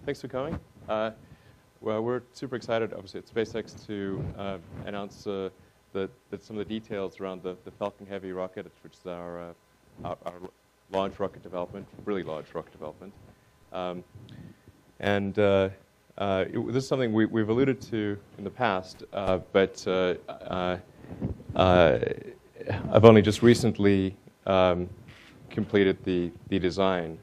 Thanks for coming. Well, we're super excited, obviously, at SpaceX to announce that some of the details around the Falcon Heavy rocket, which is our large rocket development, really large rocket development. This is something we've alluded to in the past, but I've only just recently completed the design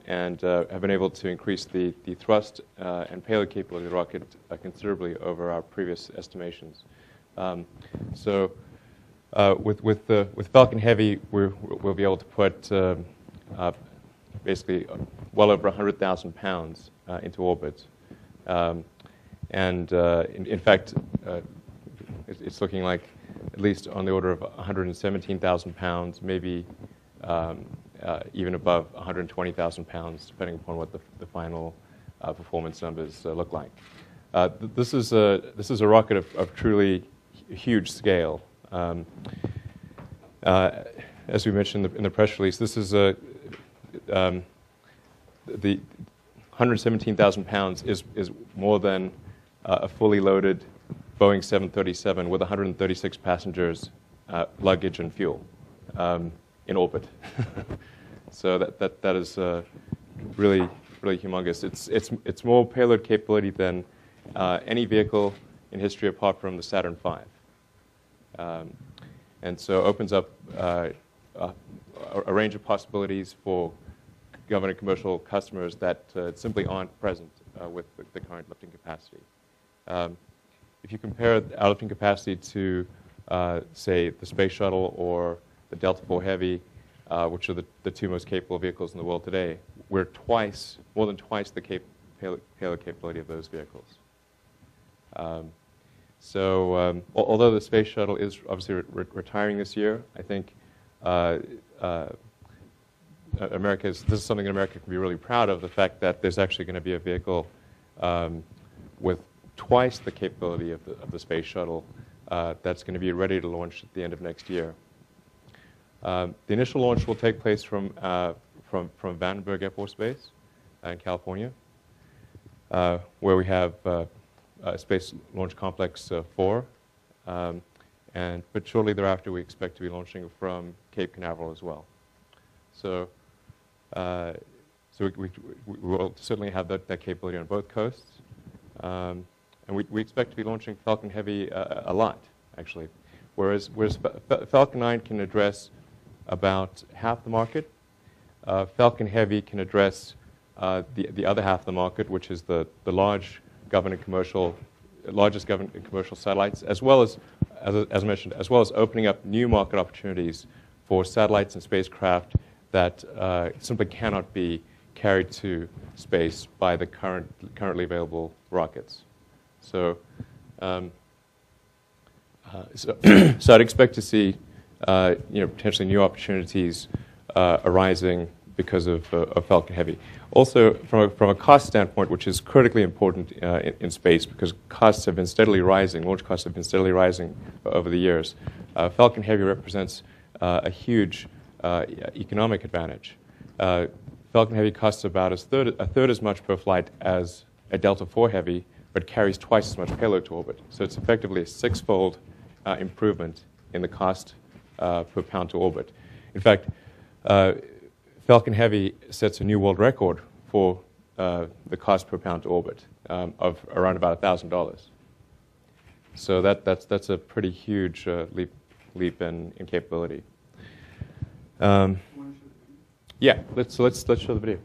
and have been able to increase the thrust and payload capability of the rocket considerably over our previous estimations. With Falcon Heavy, we'll be able to put basically well over 100,000 pounds into orbit. In fact, it's looking like at least on the order of 117,000 pounds, maybe even above 120,000 pounds, depending upon what the final performance numbers look like. This is a rocket of truly huge scale. As we mentioned in the press release, this is the 117,000 pounds is more than a fully loaded Boeing 737 with 136 passengers, luggage, and fuel in orbit. So that is really humongous. It's more payload capability than any vehicle in history apart from the Saturn V, and so opens up a range of possibilities for government and commercial customers that simply aren't present with the current lifting capacity. If you compare our lifting capacity to, say, the Space Shuttle or the Delta IV Heavy, which are the two most capable vehicles in the world today, we're more than twice the payload capability of those vehicles. Although the Space Shuttle is obviously retiring this year, I think this is something that America can be really proud of, the fact that there's actually going to be a vehicle with twice the capability of the Space Shuttle that's going to be ready to launch at the end of next year. The initial launch will take place from Vandenberg Air Force Base in California, where we have Space Launch Complex 4. But shortly thereafter, we expect to be launching from Cape Canaveral as well. So we will certainly have that capability on both coasts. And we expect to be launching Falcon Heavy a lot, actually. Whereas Falcon 9 can address about half the market, Falcon Heavy can address the other half of the market, which is the largest government and commercial satellites, as I mentioned, as well as opening up new market opportunities for satellites and spacecraft that simply cannot be carried to space by the currently available rockets. So I'd expect to see potentially new opportunities arising because of Falcon Heavy. Also, from a cost standpoint, which is critically important in space, because costs have been steadily rising, launch costs have been steadily rising over the years. Falcon Heavy represents a huge economic advantage. Falcon Heavy costs about a third as much per flight as a Delta IV Heavy, but carries twice as much payload to orbit. So it's effectively a six-fold improvement in the cost per pound to orbit. In fact, Falcon Heavy sets a new world record for the cost per pound to orbit of around about $1,000. So that's a pretty huge leap in capability. Yeah, let's show the video.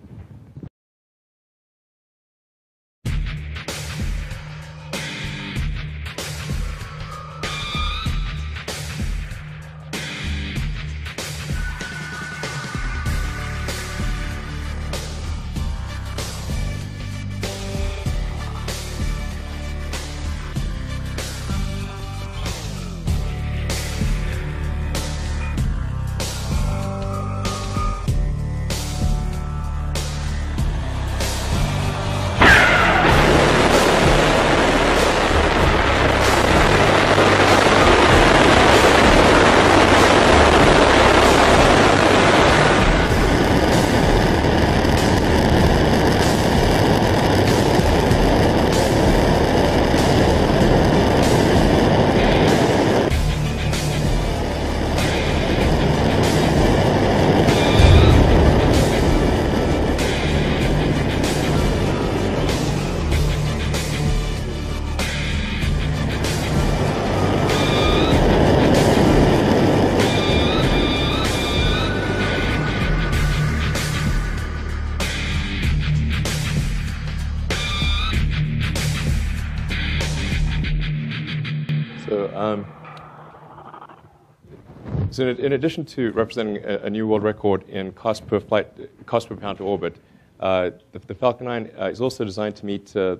So in addition to representing a new world record in cost per pound to orbit, the Falcon 9 is also designed to meet the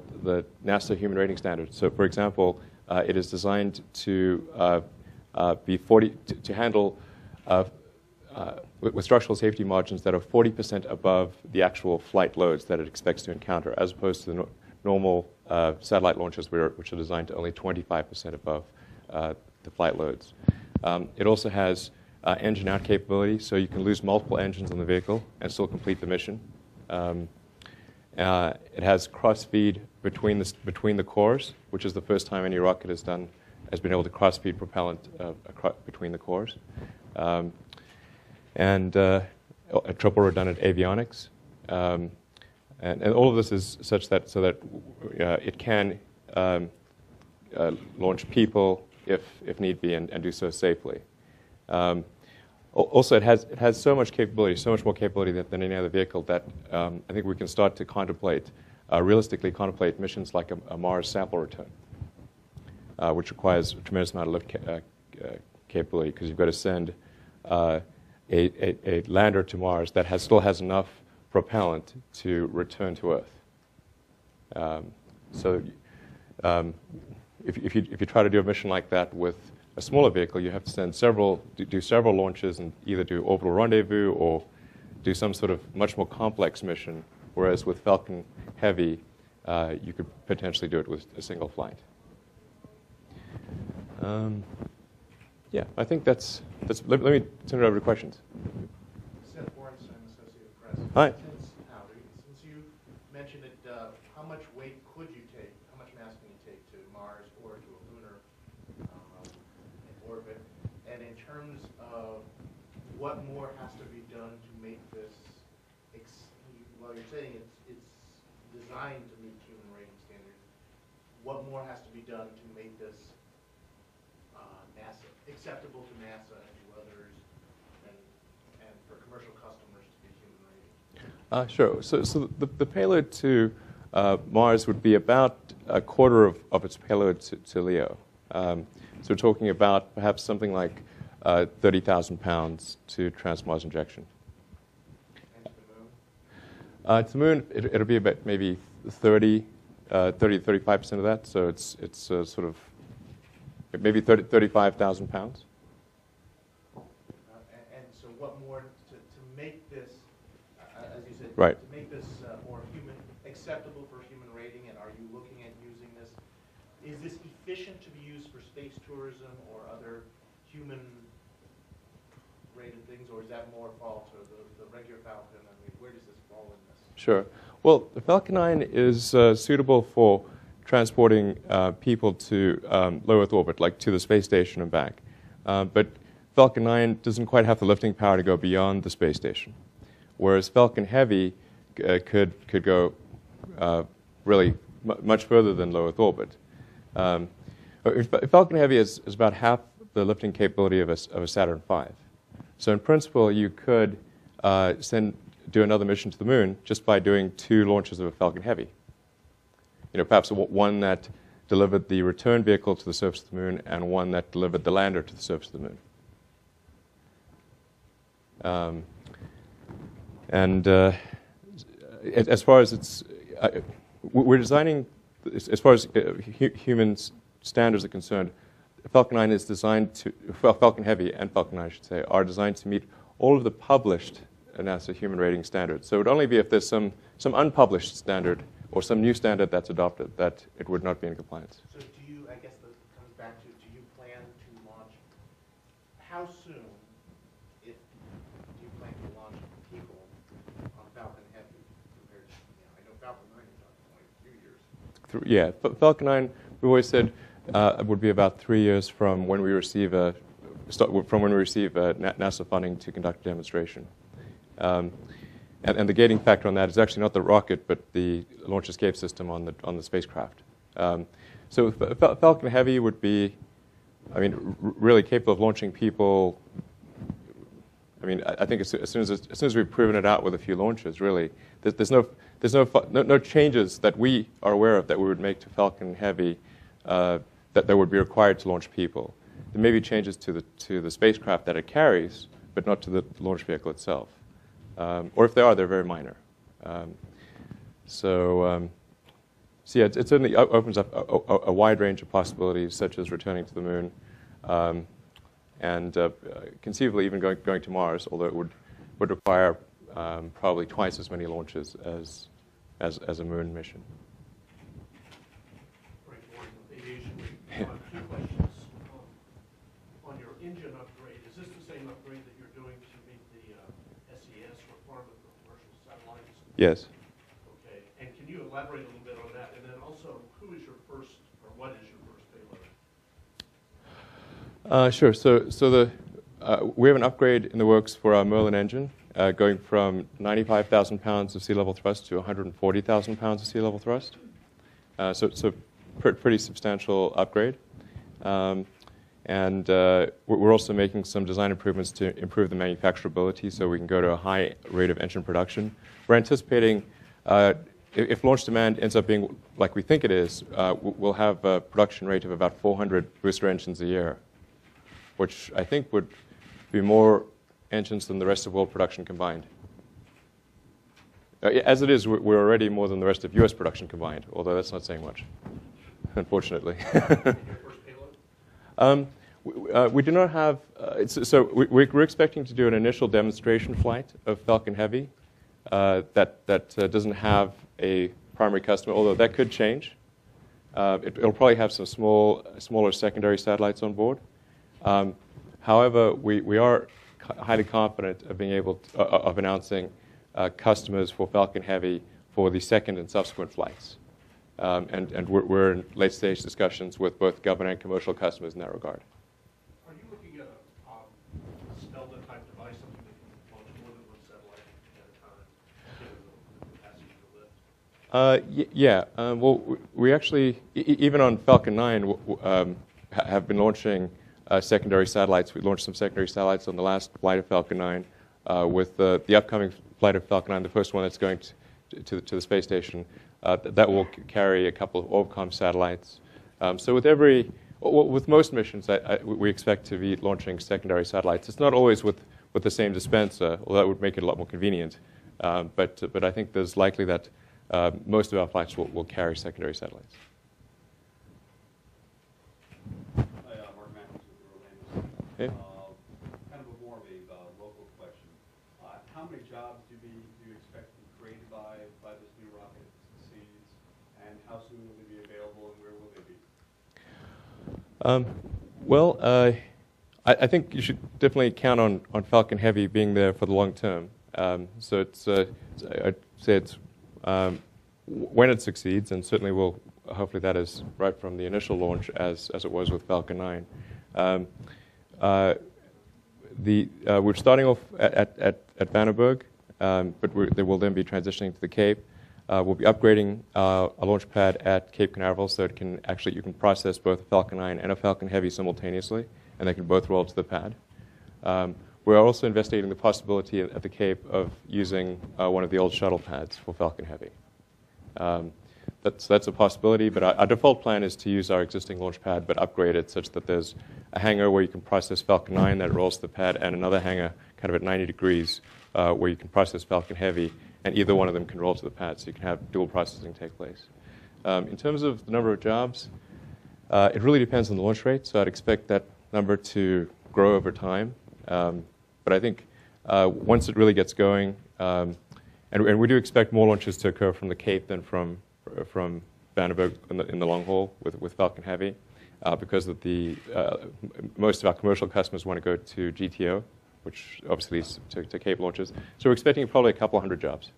NASA human rating standards. So, for example, it is designed to handle with structural safety margins that are 40% above the actual flight loads that it expects to encounter, as opposed to the normal satellite launches, which are designed to only 25% above the flight loads. It also has engine out capability, so you can lose multiple engines on the vehicle and still complete the mission. It has cross-feed between the cores, which is the first time any rocket has been able to cross-feed propellant between the cores. And a triple redundant avionics. And all of this is such that it can launch people if need be, and do so safely. Also, it has so much capability, so much more capability than any other vehicle that I think we can start to realistically contemplate missions like a Mars sample return, which requires a tremendous amount of lift capability, because you've got to send a lander to Mars that still has enough propellant to return to Earth. If you try to do a mission like that with a smaller vehicle, you have to do several launches and either do orbital rendezvous or do some sort of much more complex mission. Whereas with Falcon Heavy, you could potentially do it with a single flight. Yeah, I think that's. Let me turn it over to questions. Seth Warrenson, Associated Press. Hi. Since you mentioned it, how much weight could you take? How much mass can you take to Mars or to a lunar orbit? And in terms of what more has to be done to make this, well, you're saying it's designed to meet human rating standards. What more has to be done to make this NASA acceptable to NASA and to others, and for commercial customers to be human rating? Sure. So the payload to Mars would be about a quarter of its payload to LEO. So we're talking about perhaps something like 30,000 pounds to trans-Mars injection. And to the moon? To the moon, it'll be about maybe 30 to 35% of that. So it's sort of maybe 35,000 pounds. And so what more to make this, as you said, right, to make this more acceptable for human rating, and are you looking at using this? Is this efficient to be used for space tourism or other human rated things, or is that more fall to the regular Falcon? I mean, where does this fall in this? Sure. Well, the Falcon 9 is suitable for transporting people to low Earth orbit, like to the space station and back. But Falcon 9 doesn't quite have the lifting power to go beyond the space station, whereas Falcon Heavy could go really much further than low Earth orbit. Falcon Heavy is about half the lifting capability of a Saturn V. So in principle, you could do another mission to the moon just by doing 2 launches of a Falcon Heavy. Perhaps one that delivered the return vehicle to the surface of the moon and one that delivered the lander to the surface of the moon. As far as we're designing, as far as human standards are concerned, Falcon 9 is designed to, Falcon Heavy and Falcon 9, I should say, are designed to meet all of the published NASA human rating standards. So it would only be if there's some unpublished standard or some new standard that's adopted that it would not be in compliance. So do you, I guess that comes back to, do you plan to launch, how soon, do you plan to launch people on Falcon Heavy compared to, I know Falcon 9 is only a few years. Yeah, Falcon 9, we always said would be about 3 years from when we receive NASA funding to conduct a demonstration. And the gating factor on that is actually not the rocket, but the launch escape system on the spacecraft. So Falcon Heavy would be, really capable of launching people. I think as soon as we've proven it out with a few launches, really, there's no changes that we are aware of that we would make to Falcon Heavy that would be required to launch people. there may be changes to the spacecraft that it carries, but not to the launch vehicle itself. Or if they are, they're very minor. So yeah, it certainly opens up a wide range of possibilities, such as returning to the moon, and conceivably even going to Mars, although it would require probably twice as many launches as a moon mission. Frank Gordon with Aviation Week. Two questions. On your engine upgrade, is this the same upgrade that you're doing to meet the SES requirement for commercial satellites? Yes. Okay. And can you elaborate a little bit on that? And then also, who is your first, or what is your first payload? Sure. So we have an upgrade in the works for our Merlin engine, going from 95,000 pounds of sea level thrust to 140,000 pounds of sea level thrust. So it's a pretty substantial upgrade. And we're also making some design improvements to improve the manufacturability so we can go to a high rate of engine production. We're anticipating, if launch demand ends up being like we think it is, we'll have a production rate of about 400 booster engines a year, which I think would be more engines than the rest of world production combined. As it is, we're already more than the rest of U.S. production combined, although that's not saying much, unfortunately. Your first payload? We do not have, we're expecting to do an initial demonstration flight of Falcon Heavy that doesn't have a primary customer, although that could change. It'll probably have some smaller secondary satellites on board. However, we are highly confident of being able to, of announcing customers for Falcon Heavy for the second and subsequent flights. And we're in late-stage discussions with both government and commercial customers in that regard. Are you looking at a Snelda-type device, something that can launch more than one satellite at a time, given the capacity to lift? Yeah. Well, we actually, even on Falcon 9, have been launching secondary satellites. We launched some secondary satellites on the last flight of Falcon 9. With the upcoming flight of Falcon 9, the first one that's going to the space station, that will carry a couple of Orbcomm satellites. So with most missions, we expect to be launching secondary satellites. It's not always with the same dispenser, although that would make it a lot more convenient. But I think there's likely that most of our flights will carry secondary satellites. Hey. Kind of more of a local question. How many jobs do you expect to be created by this new rocket as it succeeds, and how soon will they be available, and where will they be? Well, I think you should definitely count on Falcon Heavy being there for the long term. So I'd say it's when it succeeds, and certainly will. Hopefully, that is right from the initial launch, as it was with Falcon 9. We're starting off at Vandenberg, but they will then be transitioning to the Cape. We'll be upgrading a launch pad at Cape Canaveral so you can process both a Falcon 9 and a Falcon Heavy simultaneously, and they can both roll to the pad. We're also investigating the possibility at the Cape of using one of the old shuttle pads for Falcon Heavy. That's a possibility, but our default plan is to use our existing launch pad, but upgrade it such that there's a hangar where you can process Falcon 9 that rolls to the pad, and another hangar kind of at 90 degrees where you can process Falcon Heavy, and either one of them can roll to the pad, so you can have dual processing take place. In terms of the number of jobs, it really depends on the launch rate, so I'd expect that number to grow over time. But I think once it really gets going, and we do expect more launches to occur from the Cape than from Vandenberg in the long haul with Falcon Heavy, because of most of our commercial customers want to go to GTO, which obviously leads to Cape launches. So we're expecting probably a couple hundred jobs.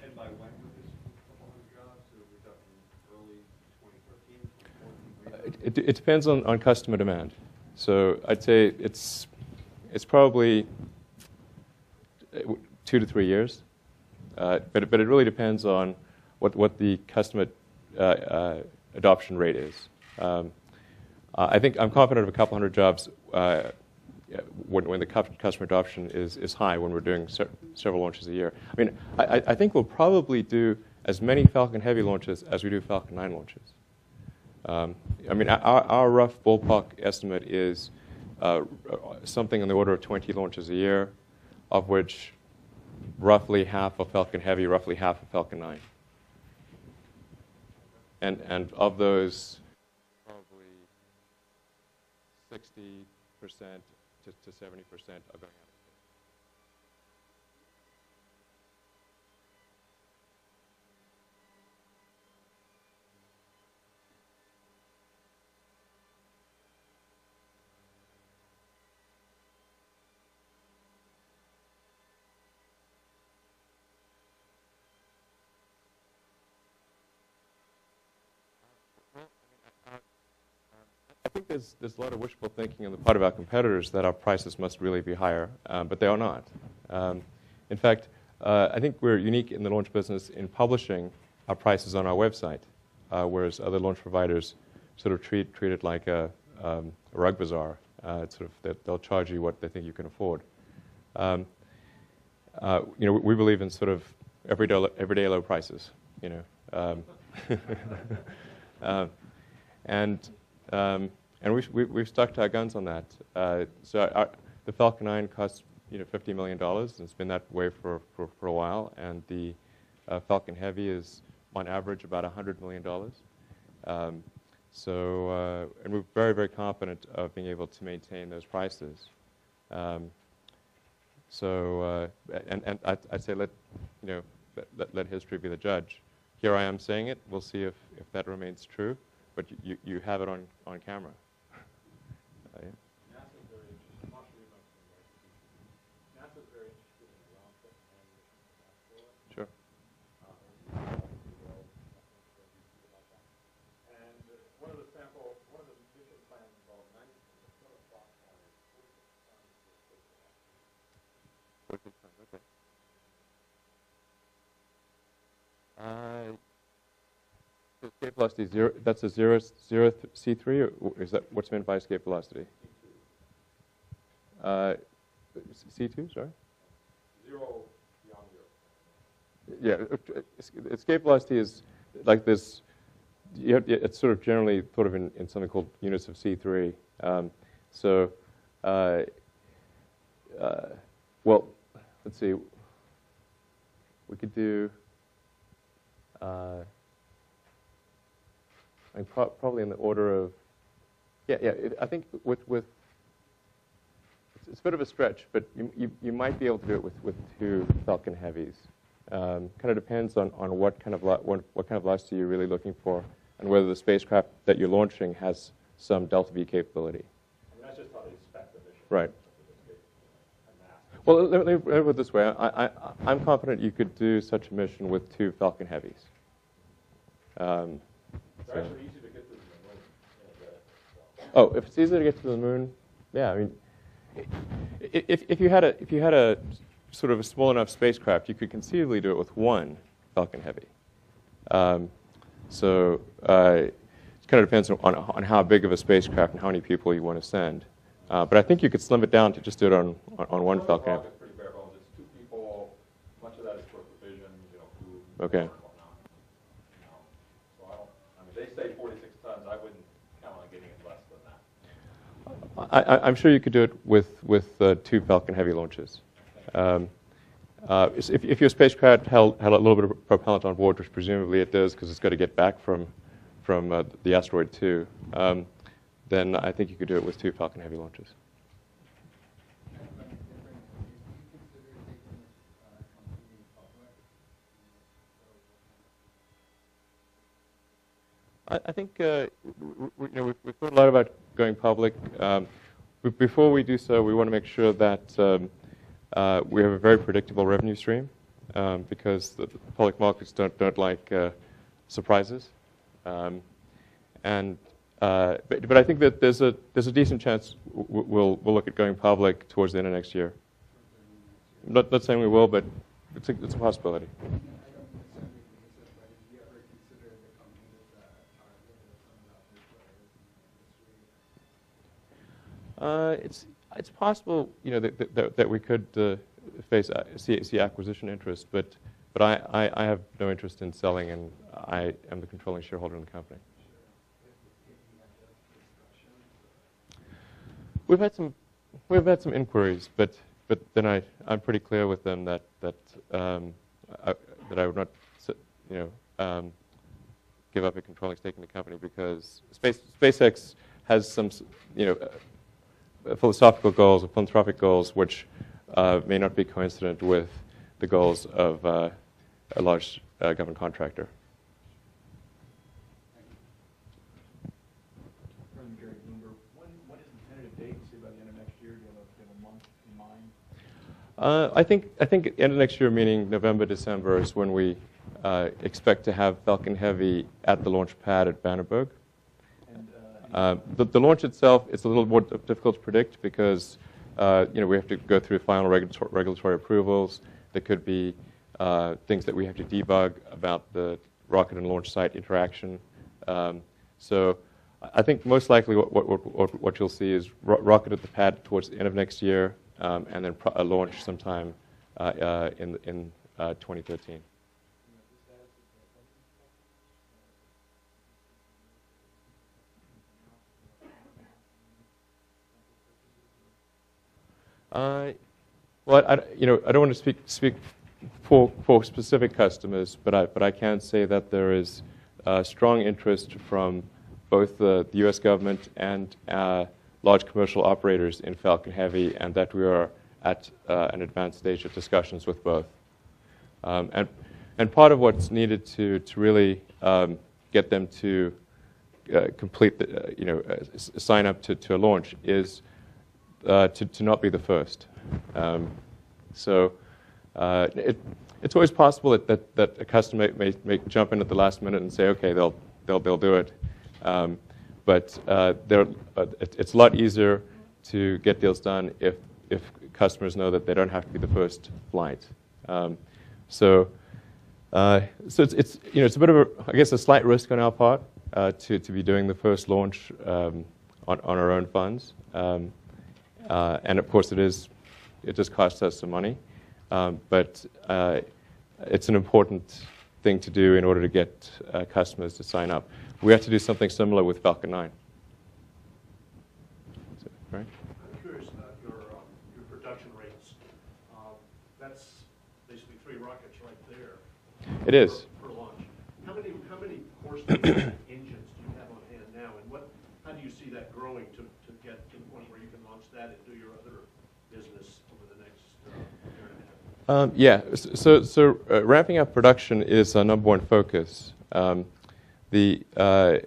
And by when would this couple hundred jobs? So we're talking early 2013, 2014? It depends on customer demand. So I'd say it's probably 2 to 3 years, but it really depends on what the customer adoption rate is. I think I'm confident of a couple hundred jobs when the customer adoption is high, when we're doing several launches a year. I mean, I think we'll probably do as many Falcon Heavy launches as we do Falcon 9 launches. I mean, our rough ballpark estimate is something in the order of 20 launches a year, of which roughly half are Falcon Heavy, roughly half are Falcon 9. And of those, probably 60% to 70% are going out. I think there's a lot of wishful thinking on the part of our competitors that our prices must really be higher, but they are not. In fact, I think we're unique in the launch business in publishing our prices on our website, whereas other launch providers sort of treat it like a rug bazaar. It's sort of they'll charge you what they think you can afford. We believe in sort of everyday low prices. And we've stuck to our guns on that. So the Falcon 9 costs $50 million, and it's been that way for a while. And the Falcon Heavy is on average about $100 million. And we're very, very confident of being able to maintain those prices. And I'd say let history be the judge. Here I am saying it. We'll see if that remains true. But you have it on camera. NASA's very interested. Marshall, you might be right. NASA's very interested in the round trip and missions to asteroids. Sure. And one of the mission plans involved 90% of the plot on is 46 tons of space. Okay. So escape velocity is zero. That's a zero C3, or is that what's meant by escape velocity? C2, sorry? Zero beyond zero. Yeah, escape velocity is like this. It's sort of generally thought of in something called units of C3. Well, let's see. We could do. Probably in the order of, I think with it's a bit of a stretch, but you might be able to do it with 2 Falcon Heavies. Kind of depends on what kind of velocity you're really looking for, and whether the spacecraft that you're launching has some delta V capability. I mean, that's just how they spec the mission. Right. Well, let me put it this way. I'm confident you could do such a mission with 2 Falcon Heavies. It's actually easy to get to the moon. Oh, if it's easy to get to the moon, yeah. I mean, if you had a sort of a small enough spacecraft, you could conceivably do it with 1 Falcon Heavy. It kind of depends on how big of a spacecraft and how many people you want to send. But I think you could slim it down to just do it on 1 Falcon Heavy. It's pretty bare bones. It's 2 people. Much of that is for provision, food. Okay. They say 46 tons. I wouldn't count on getting it less than that. I'm sure you could do it with 2 Falcon Heavy launches. If your spacecraft had a little bit of propellant on board, which presumably it does because it's got to get back from the asteroid too, then I think you could do it with 2 Falcon Heavy launches. I think we've thought a lot about going public. Before we do so, we want to make sure that we have a very predictable revenue stream, because the public markets don't like surprises. But I think that there's a decent chance we'll look at going public towards the end of next year. Not saying we will, but it's a possibility. It's possible, that we could see acquisition interest, but I have no interest in selling, and I am the controlling shareholder in the company. We've had some inquiries, but then I'm pretty clear with them that I would not, give up a controlling stake in the company because SpaceX has some, philosophical goals or philanthropic goals which may not be coincident with the goals of a large government contractor. From Gary Bloomberg, what is the tentative date? Say by the end of next year. Do you have a month in mind? I think end of next year, meaning November, December, is when we expect to have Falcon Heavy at the launch pad at Vandenberg. And The launch itself is a little more difficult to predict because we have to go through final regulatory approvals. There could be things that we have to debug about the rocket and launch site interaction. So I think most likely what you'll see is rocket at the pad towards the end of next year, and then a launch sometime in 2013. Well, I don't want to speak for specific customers, but I can say that there is strong interest from both the U.S. government and large commercial operators in Falcon Heavy, and that we are at an advanced stage of discussions with both. And part of what's needed to really get them to complete sign up to a launch is to not be the first. So it's always possible that a customer may jump in at the last minute and say, okay, they'll do it. But it's a lot easier to get deals done if customers know that they don't have to be the first flight. So it's a bit of a slight risk on our part to be doing the first launch on our own funds. And of course, it just costs us some money, but it's an important thing to do in order to get customers to sign up. We have to do something similar with Falcon 9. Right? I'm curious about your production rates. That's basically 3 rockets right there. It is. Per launch. How many horsepower engines do you have on hand now, and how do you see that growing to get to the point where you can launch that and do your other business over the next year and a half? So ramping up production is our number one focus. That's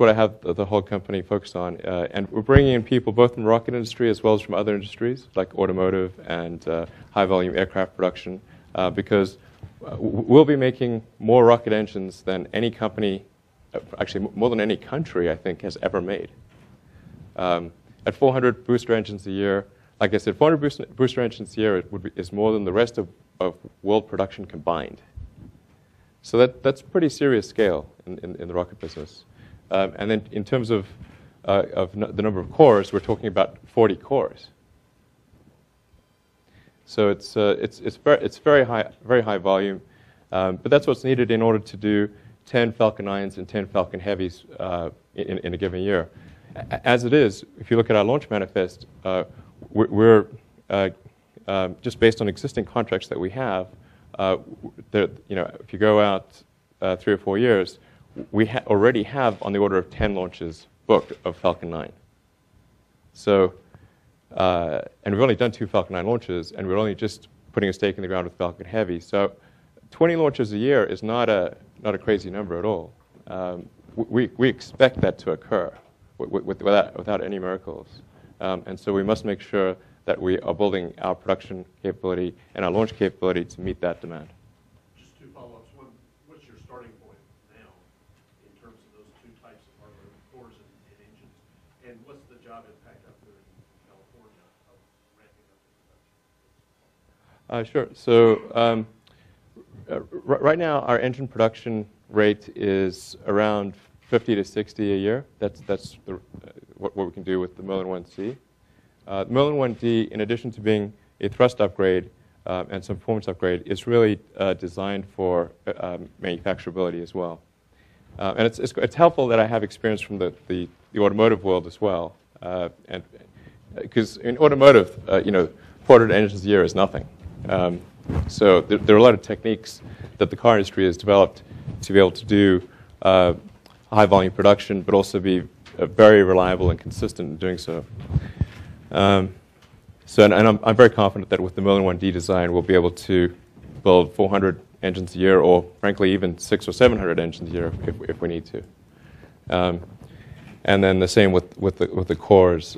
what I have the whole company focused on. And we're bringing in people both from the rocket industry as well as from other industries like automotive and high-volume aircraft production, because we'll be making more rocket engines than any company, actually more than any country, I think, has ever made. At 400 booster engines a year, like I said, 400 booster engines a year is more than the rest of world production combined. So that's pretty serious scale in the rocket business. And then in terms of the number of cores, we're talking about 40 cores. So it's very high volume, but that's what's needed in order to do 10 Falcon 9s and 10 Falcon Heavies in a given year. As it is, if you look at our launch manifest, we're just based on existing contracts that we have. If you go out 3 or 4 years, we already have on the order of 10 launches booked of Falcon 9. So, and we've only done 2 Falcon 9 launches, and we're only just putting a stake in the ground with Falcon Heavy. So, 20 launches a year is not a crazy number at all. We expect that to occur without any miracles, and so we must make sure that we are building our production capability and our launch capability to meet that demand. Just 2 follow-ups. One, what's your starting point now in terms of those 2 types of hardware, cores and engines? And what's the job impact up there in California of ramping up the production? Sure. So right now, our engine production rate is around 50 to 60 a year. That's what we can do with the Merlin 1C. The Merlin 1D, in addition to being a thrust upgrade and some performance upgrade, is really designed for manufacturability as well. And it's helpful that I have experience from the automotive world as well, And because in automotive, 400 engines a year is nothing. So there are a lot of techniques that the car industry has developed to be able to do high volume production, but also be very reliable and consistent in doing so. I'm very confident that with the Merlin 1D design, we'll be able to build 400 engines a year, or frankly, even 600 or 700 engines a year if we need to. And then the same with the cores.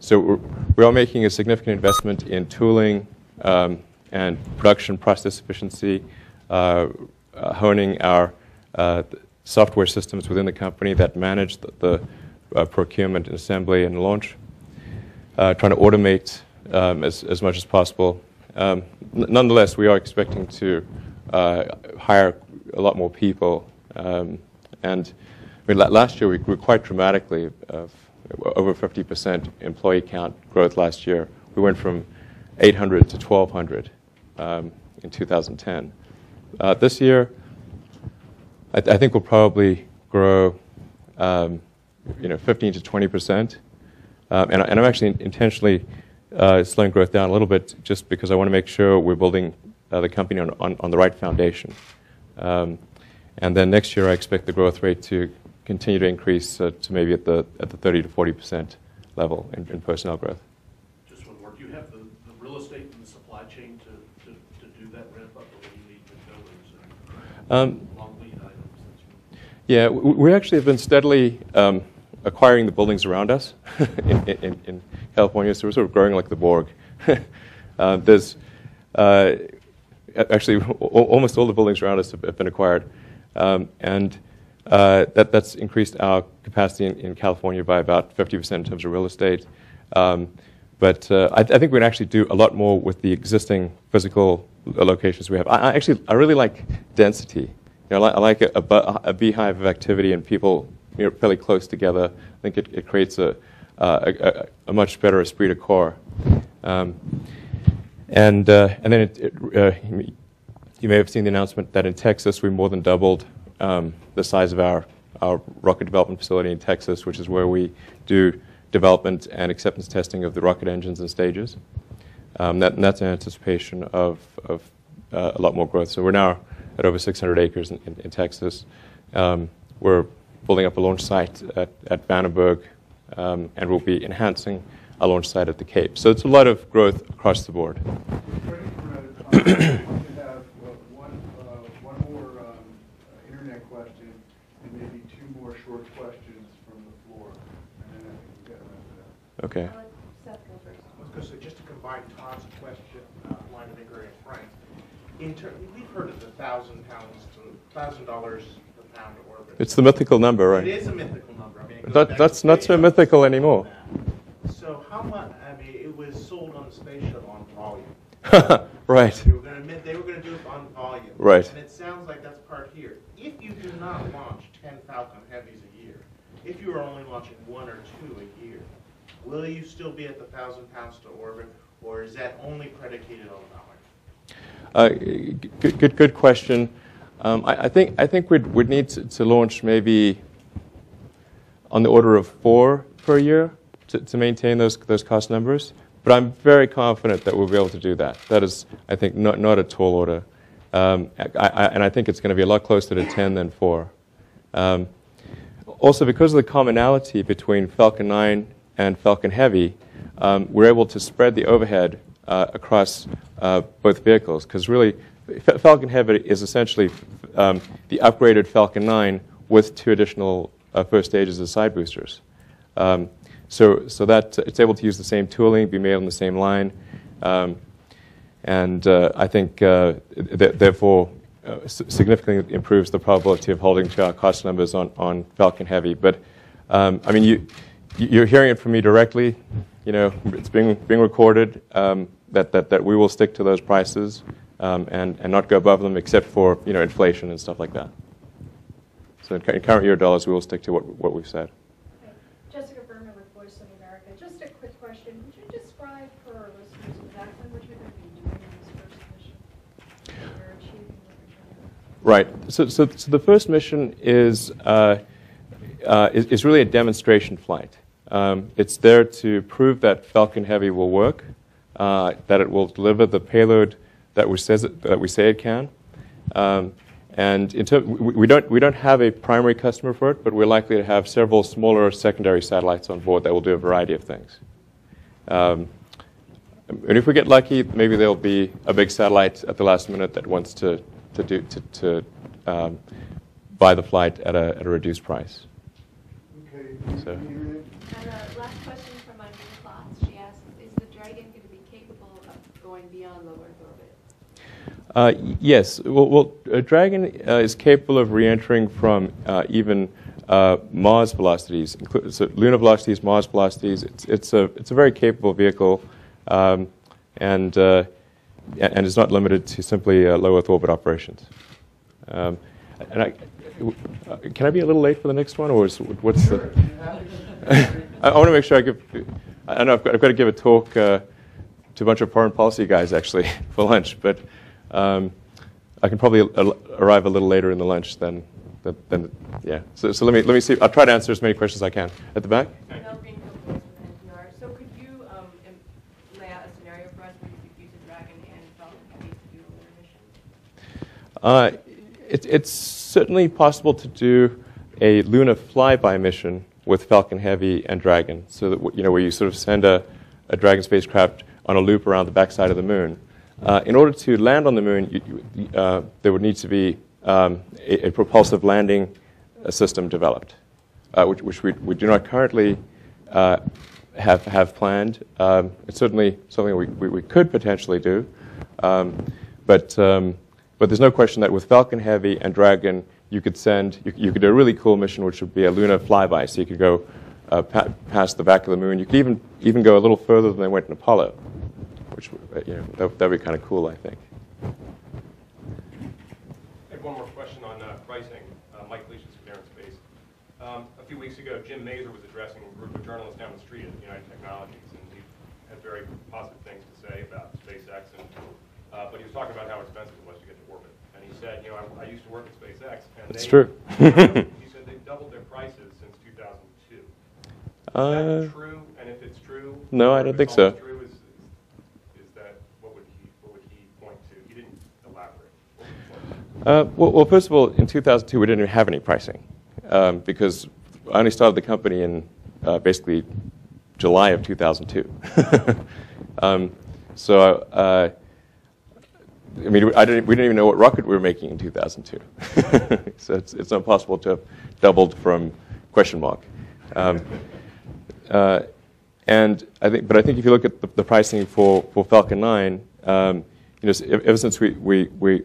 So we are making a significant investment in tooling and production process efficiency, honing our software systems within the company that manage the procurement and assembly and launch, trying to automate as much as possible. Nonetheless, we are expecting to hire a lot more people. And I mean, last year we grew quite dramatically, over 50% employee count growth last year. We went from 800 to 1,200 in 2010. This year, I think we'll probably grow 15 to 20%. And I'm actually intentionally slowing growth down a little bit just because I want to make sure we're building the company on the right foundation. And then next year, I expect the growth rate to continue to increase to maybe at the 30 to 40% level in personnel growth. Just one more. Do you have the real estate and the supply chain to do that ramp up, or do you need the builders and long lead items? Yeah, we actually have been steadily acquiring the buildings around us in California, so we're sort of growing like the Borg. There's actually almost all the buildings around us have been acquired, and that's increased our capacity in California by about 50% in terms of real estate. But I think we can actually do a lot more with the existing physical locations we have. I really like density. I like a beehive of activity and people fairly close together. I think it creates a much better esprit de corps. And then you may have seen the announcement that in Texas we more than doubled the size of our rocket development facility in Texas, which is where we do development and acceptance testing of the rocket engines and stages. That's in anticipation of a lot more growth. So we're now at over 600 acres in Texas. We're building up a launch site at Vandenberg, and we'll be enhancing a launch site at the Cape. So it's a lot of growth across the board. We have one more internet question and maybe two more short questions from the floor, and then I think we get around to that. Okay. I was going to say, just to combine Todd's question, line of inquiry, and Frank's. We've heard of the $1,000 per pound orbit. It's the mythical number, right? It is a mythical number. I mean, That's not so mythical anymore. So how much? I mean, it was sold on the space shuttle on volume. Right. They were going to do it on volume. Right. And it sounds like that's part here. If you do not launch 10 Falcon Heavies a year, if you are only launching 1 or 2 a year, will you still be at the 1,000 pounds to orbit, or is that only predicated on volume? Good question. I think we'd need to launch maybe on the order of 4 per year to maintain those cost numbers. But I'm very confident that we'll be able to do that. That is, I think, not a tall order. And I think it's going to be a lot closer to 10 than 4. Also, because of the commonality between Falcon 9 and Falcon Heavy, we're able to spread the overhead across both vehicles. Because really, Falcon Heavy is essentially the upgraded Falcon 9 with 2 additional first stages of side boosters. So that it's able to use the same tooling, be made on the same line, and I think therefore significantly improves the probability of holding to our cost numbers on Falcon Heavy. But I mean, you're hearing it from me directly. It's being recorded that we will stick to those prices and not go above them, except for inflation and stuff like that. So in current year dollars, we will stick to what we've said. Just a quick question. Would you describe for our listeners exactly what you're going to be doing in this first mission? You're achieving what you're doing. Right. So the first mission is really a demonstration flight. It's there to prove that Falcon Heavy will work, that it will deliver the payload that we say it can. And we don't have a primary customer for it, but we're likely to have several smaller secondary satellites on board that will do a variety of things. And if we get lucky, maybe there'll be a big satellite at the last minute that wants to buy the flight at a reduced price. Okay. So. Miriam? And last question from Andrea Klotz. She asks, is the Dragon going to be capable of going beyond low Earth orbit? Yes. Well, Dragon is capable of re-entering from even Mars velocities, so lunar velocities, Mars velocities. It's a very capable vehicle, and is not limited to simply low Earth orbit operations. Can I be a little late for the next one, or what's the? I want to make sure I give. I know I've got to give a talk to a bunch of foreign policy guys actually for lunch, but I can probably arrive a little later in the lunch than yeah. So let me see. I'll try to answer as many questions as I can. At the back. Mel Greenfield Boyce with NPR. So could you lay out a scenario for us where you could use a Dragon and Falcon Heavy to do a lunar mission? It's certainly possible to do a lunar flyby mission with Falcon Heavy and Dragon, so that where you sort of send a Dragon spacecraft on a loop around the backside of the moon. In order to land on the moon, there would need to be a propulsive landing system developed, which we do not currently have planned. It's certainly something we could potentially do, but there's no question that with Falcon Heavy and Dragon, you could do a really cool mission, which would be a lunar flyby. So you could go past the back of the moon. You could even go a little further than they went in Apollo, which that'd be kind of cool, I think. I have one more question on pricing. Mike Leach with Air and Space. A few weeks ago, Jim Mazur was addressing a group of journalists down the street at United Technologies, and he had very positive things to say about SpaceX, but he was talking about how expensive it was to get to orbit. And he said, I used to work at SpaceX, and It's true. He said they've doubled their prices since 2002. Is that true? And if it's true, no, I don't think so. True, is that what would he point to? He didn't elaborate. Well, first of all, in 2002, we didn't even have any pricing because I only started the company in basically July of 2002. I mean, we didn't even know what rocket we were making in 2002. So it's not possible to have doubled from question mark. And I think if you look at the pricing for Falcon 9, ever since we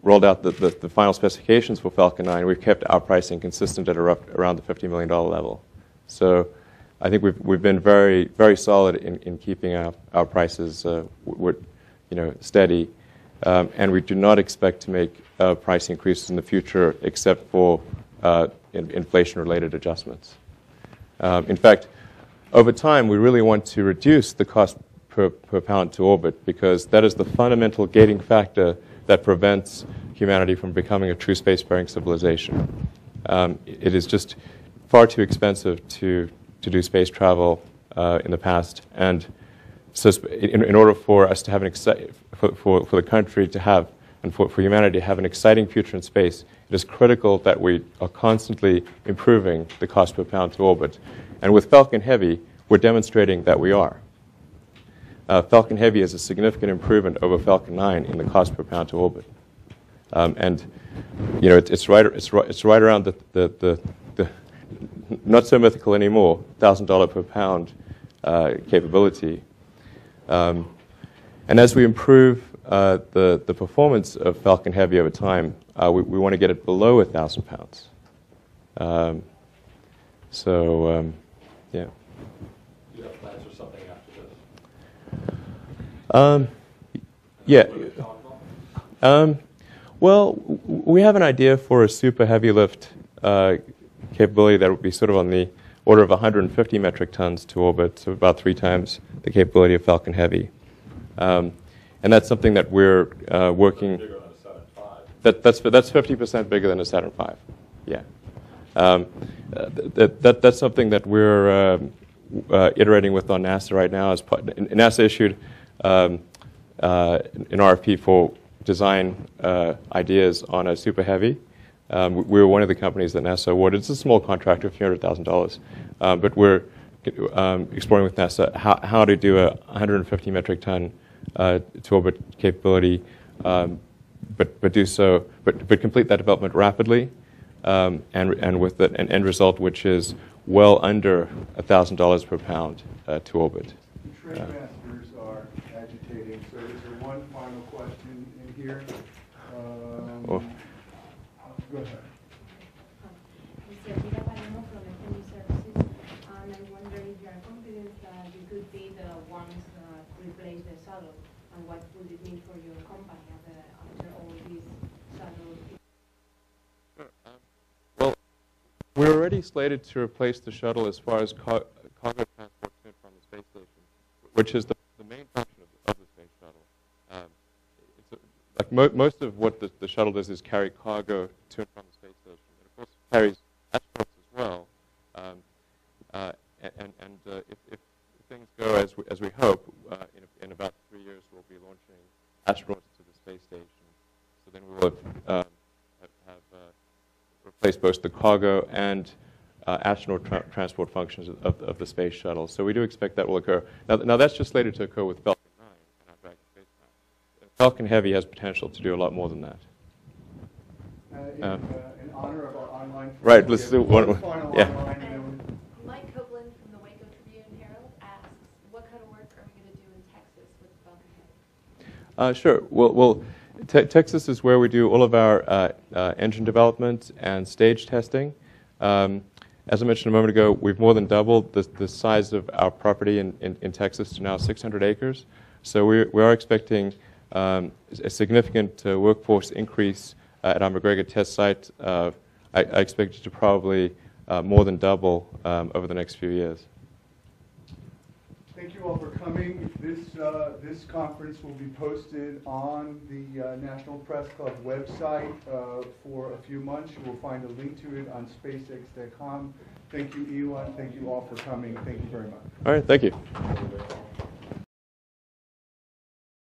rolled out the final specifications for Falcon 9, we've kept our pricing consistent at around the $50 million level. So I think we've been very, very solid in keeping our prices steady, and we do not expect to make price increases in the future except for inflation-related adjustments. In fact, over time, we really want to reduce the cost per pound to orbit because that is the fundamental gating factor that prevents humanity from becoming a true spacefaring civilization. It is just far too expensive to do space travel in the past, and so in order for us to have for the country to have and for humanity to have an exciting future in space, it is critical that we are constantly improving the cost per pound to orbit. And with Falcon Heavy, we're demonstrating that we are. Falcon Heavy is a significant improvement over Falcon 9 in the cost per pound to orbit, and it's right around the not so mythical anymore $1,000 per pound capability. And as we improve the performance of Falcon Heavy over time, we want to get it below 1,000 pounds. Yeah. Do you have plans for something after this? Yeah. Well, we have an idea for a super heavy lift capability that would be sort of on the order of 150 metric tons to orbit, so about 3 times the capability of Falcon Heavy. And that's something that we're working. Bigger than a 7.5. That's 50% bigger than a Saturn V. Yeah. That's something that we're iterating with on NASA right now. NASA issued an RFP for design ideas on a Super Heavy. We were one of the companies that NASA awarded. It's a small contract of $300,000, but we're exploring with NASA how to do a 150 metric ton to orbit capability, but complete that development rapidly, and with an end result which is well under $1,000 per pound to orbit. The trade masters are agitating, so is there one final question in here? Go ahead. Mira Palermo from FMU Services, and I wonder if you are confident that you could be the ones that replace the shuttle, and what would it mean for your company after all these shuttles? Well, we're already slated to replace the shuttle as far as cargo transport to and from the space station, which is the main function of the space shuttle. Most of what the shuttle does is carry cargo to and from the space station. And of course, it carries astronauts as well. If things go as we hope, in about 3 years, we'll be launching astronauts to the space station. So then we will have replaced both the cargo and astronaut transport functions of the space shuttle. So we do expect that will occur. Now that's just slated to occur with Falcon 9 and our Dragon spacecraft. Falcon Heavy has potential to do a lot more than that. In honor of our online... Right, let's do one. Final Yeah. online, and then Mike Copeland from the Waco Tribune Herald asks, what kind of work are we going to do in Texas with Falcon Heavy? Sure. Well, Texas is where we do all of our engine development and stage testing. As I mentioned a moment ago, we've more than doubled the size of our property in Texas to now 600 acres. So we are expecting a significant workforce increase at our McGregor test site. I expect it to probably more than double over the next few years. thank you all for coming. This conference will be posted on the National Press Club website for a few months. You will find a link to it on spacex.com. Thank you, Elon. Thank you all for coming. Thank you very much. All right, thank you.